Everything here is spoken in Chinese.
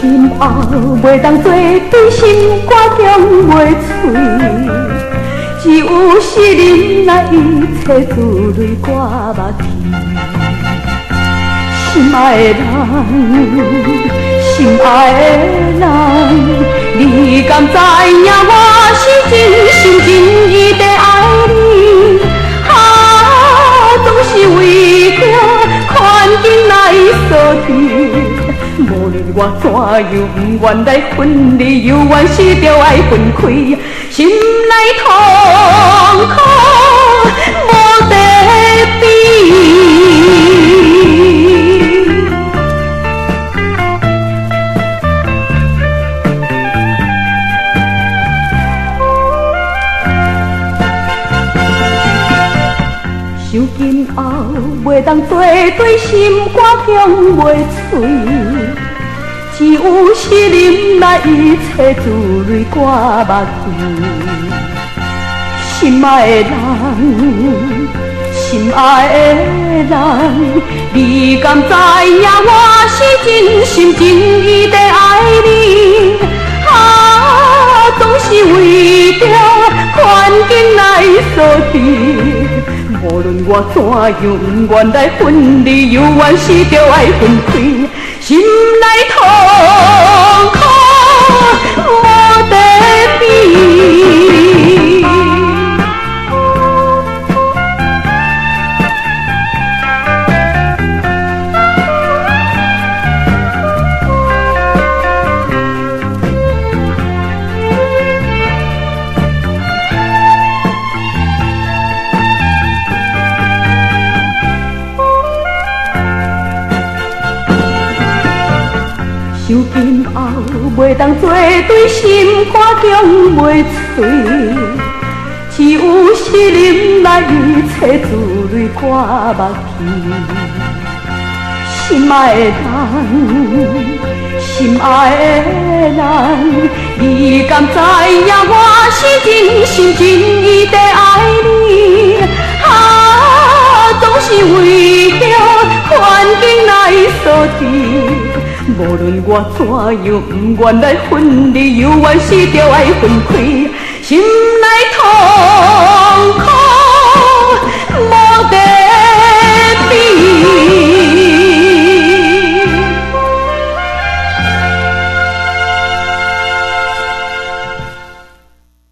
今后袂当做对心肝强袂碎，只有失恋来一切自泪挂目去。心爱的人，心爱的人，你敢知影我是真心真意在爱你？总是为着环境来锁定。无论我怎样不愿来分离，犹原是着爱分开，心内痛苦无地比。想今后袂当做对心肝强袂碎，只有失恋来一切自泪挂目去。心爱的人，心爱的人，你敢知影我是真心真意在爱你？总是为着环境来锁定。无论我怎样不愿来分离，犹原是着爱分开，心内痛苦无地比。想今后袂当做对心肝强袂碎，只有失恋来一切自泪挂目去。心爱的人，心爱的人，你敢知影我是真心真意在爱你？总是为着环境来锁定。无论我怎样不愿来分离，犹原是着爱分开，心内痛。